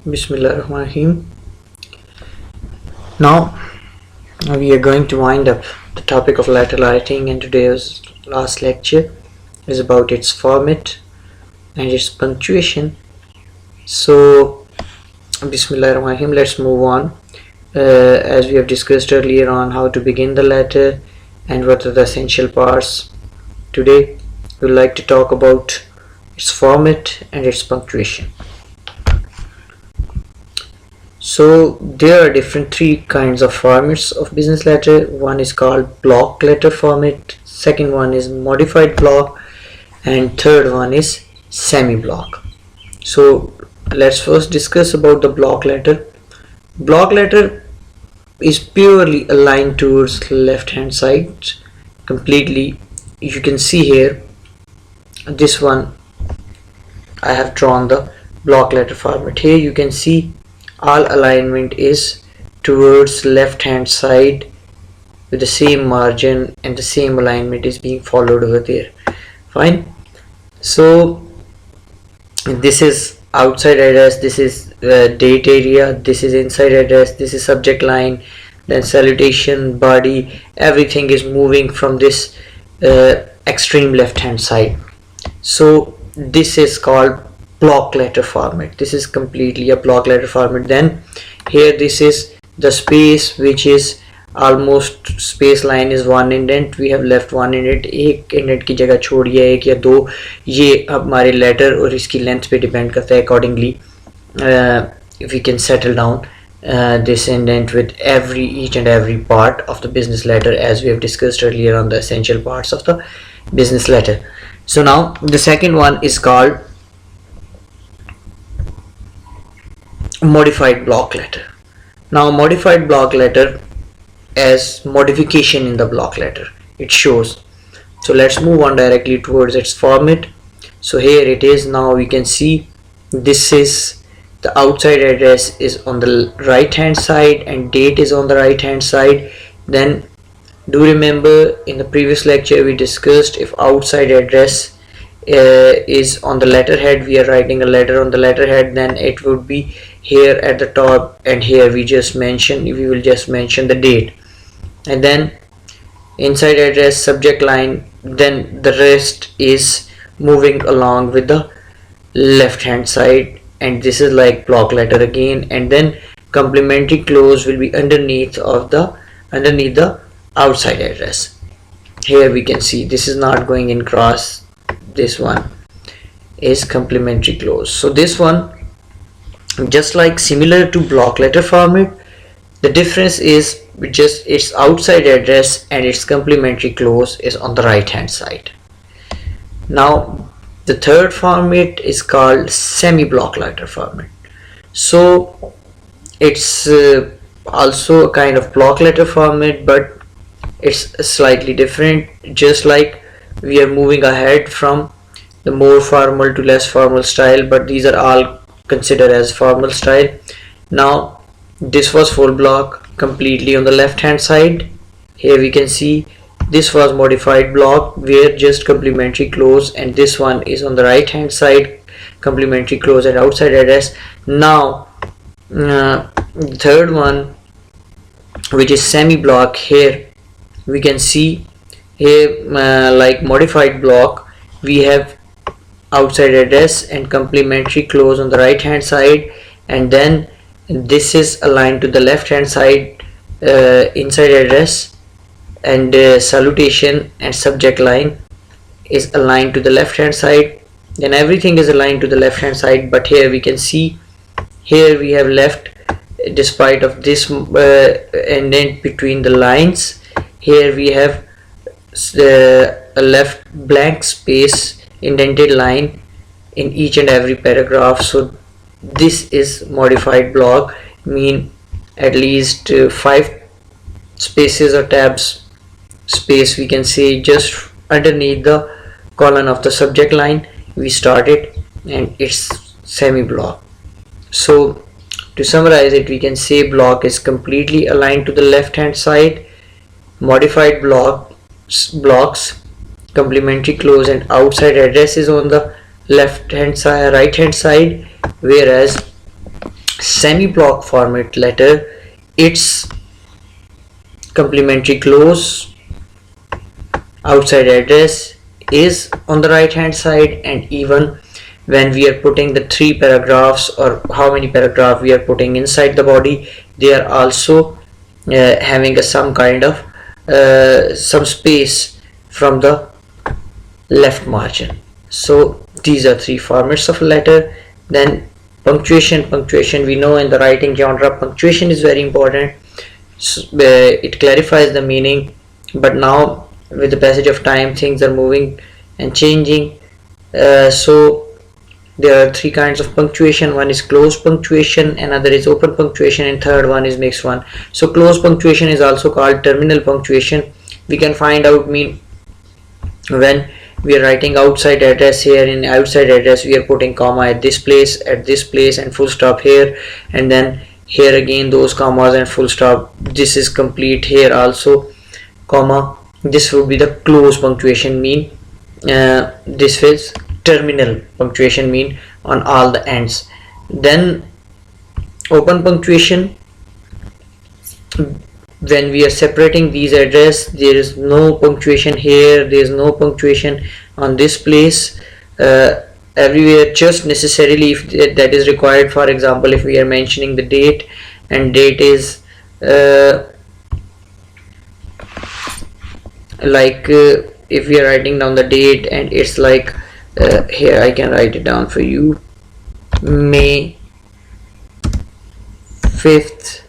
Bismillahirrahmanirrahim. Now we are going to wind up the topic of letter writing, and today's last lecture is about its format and its punctuation. So Bismillahirrahmanirrahim, let's move on. As we have discussed earlier on how to begin the letter and what are the essential parts, today we would like to talk about its format and its punctuation. So there are different three kinds of formats of business letter. One is called block letter format, second one is modified block, and third one is semi block. So let's first discuss about the block letter. Block letter is purely aligned towards left hand side completely. You can see here, this one I have drawn the block letter format. Here you can see all alignment is towards left hand side with the same margin, and the same alignment is being followed over there. Fine. So this is outside address, this is date area, this is inside address, this is subject line, then salutation, body, everything is moving from this extreme left hand side. So this is called block letter format. This is completely a block letter format. Then here this is the space, which is almost space line is one indent. We have left one indent. एक indent की जगह छोड़िए एक या दो, ये हमारे letter और इसकी length पे depend करता है. Accordingly we can settle down this indent with each and every part of the business letter, as we have discussed earlier on the essential parts of the business letter. So now the second one is called modified block letter. Now modified block letter as modification in the block letter it shows. So let's move on directly towards its format. So here it is. Now we can see this is the outside address is on the right hand side and date is on the right hand side. Then do remember in the previous lecture we discussed, if outside address is on the letterhead, we are writing a letter on the letterhead, then it would be here at the top, and here we will just mention the date, and then inside address, subject line, then the rest is moving along with the left hand side, and this is like block letter again. And then complementary clause will be underneath the outside address. Here we can see this is not going in cross, this one is complementary clause. So this one, just like similar to block letter format, the difference is just its outside address and its complementary clause is on the right hand side. Now the third format is called semi block letter format. So it's also a kind of block letter format, but it's slightly different. Just like we are moving ahead from the more formal to less formal style, but these are all considered as formal style. Now this was full block completely on the left hand side. Here we can see this was modified block where just complementary clause, and this one is on the right hand side, complementary clause and outside address. Now the third one, which is semi block, here we can see here like modified block, we have outside address and complementary clause on the right hand side, and then this is aligned to the left hand side, inside address and salutation and subject line is aligned to the left hand side, then everything is aligned to the left hand side. But here we can see, here we have left, despite of this indent between the lines, here we have a left blank space, indented line in each and every paragraph. So this is modified block, mean at least 5 spaces or tabs space, we can say, just underneath the colon of the subject line we started, and it's semi block. So to summarize it, we can say block is completely aligned to the left hand side, modified blocks complementary clause and outside address is on the left hand side, right hand side, whereas Semi-block format letter, its complementary close outside address is on the right hand side, and even when we are putting the 3 paragraphs or how many paragraph we are putting inside the body, they are also having some kind of some space from the left margin. So these are 3 formats of a letter. Then punctuation, we know in the writing genre punctuation is very important. So, it clarifies the meaning, but now with the passage of time things are moving and changing. So there are 3 kinds of punctuation. One is closed punctuation, another is open punctuation, and third one is mixed one. So closed punctuation is also called terminal punctuation. We can find out mean when we are writing outside address. Here in outside address we are putting comma at this place, and full stop here, and then here again those commas and full stop. This is complete here also, comma. This would be the close punctuation mean. This is terminal punctuation mean on all the ends. Then open punctuation, when we are separating these address, there is no punctuation here, there is no punctuation on this place, everywhere, just necessarily if that is required. For example, if we are mentioning the date, and date is if we are writing down the date, and it's like here I can write it down for you, May 5th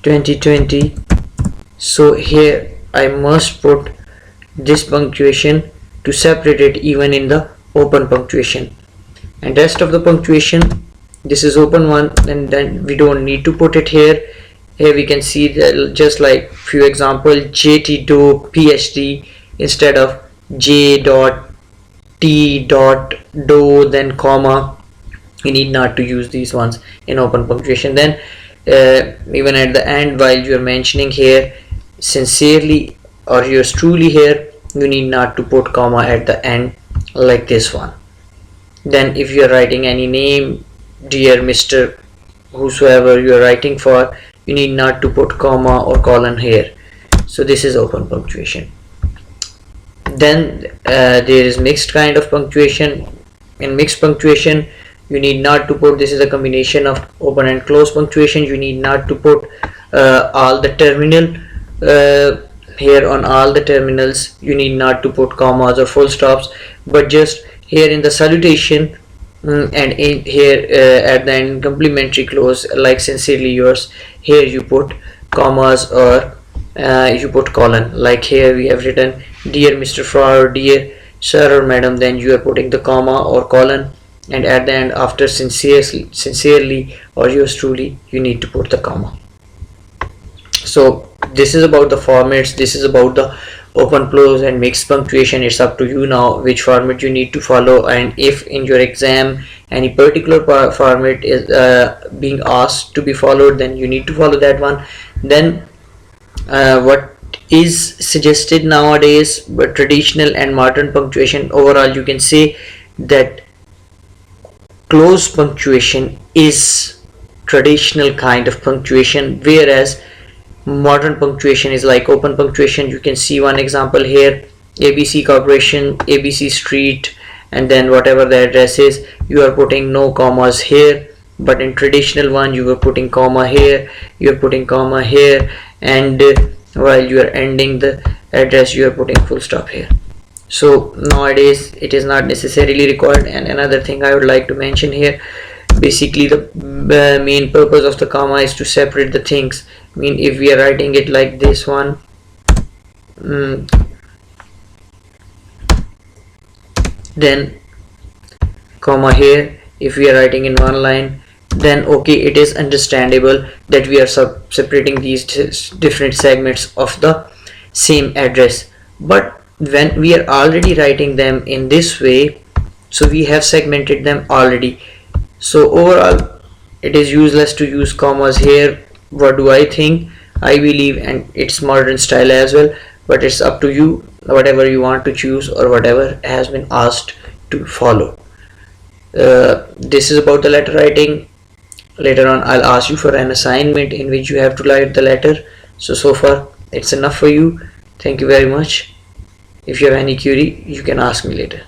2020. So here I must put this punctuation to separate it even in the open punctuation, and rest of the punctuation, this is open one, and then we don't need to put it here. Here we can see that, just like few example, JT do PhD instead of J dot T dot do then comma. We need not to use these ones in open punctuation. Then even at the end, while you are mentioning here sincerely or yours truly, here you need not to put comma at the end like this one. Then if you are writing any name, dear Mr. whosoever you are writing for, you need not to put comma or colon here. So this is open punctuation. Then there is mixed kind of punctuation. In mixed punctuation, you need not to put, this is a combination of open and closed punctuation, you need not to put all the terminal here. On all the terminals you need not to put commas or full stops, but just here in the salutation, and in here at the end complimentary close like sincerely yours, here you put commas or you put colon. Like here we have written dear Mr. Frog or dear sir or madam, then you are putting the comma or colon, and at the end after sincerely or yours truly, you need to put the comma. So this is about the formats, this is about the open, close and mixed punctuation. It's up to you now which format you need to follow, and if in your exam any particular format is being asked to be followed, then you need to follow that one. Then what is suggested nowadays, but traditional and modern punctuation, overall you can say that close punctuation is traditional kind of punctuation, whereas modern punctuation is like open punctuation. You can see one example here, ABC Corporation, ABC Street, and then whatever the address is, you are putting no commas here, but in traditional one you are putting comma here, you are putting comma here, and while you are ending the address you are putting full stop here. So nowadays it is not necessarily required. And another thing I would like to mention here, basically the main purpose of the comma is to separate the things. I mean, if we are writing it like this one, then comma here, if we are writing in one line, then okay, it is understandable that we are separating these different segments of the same address. But when we are already writing them in this way, so we have segmented them already, so overall it is useless to use commas here. What do I think? I believe, and it's modern style as well, but it's up to you, whatever you want to choose or whatever has been asked to follow. This is about the letter writing. Later on I'll ask you for an assignment in which you have to write the letter. So far it's enough for you. Thank you very much. If you have any query, you can ask me later.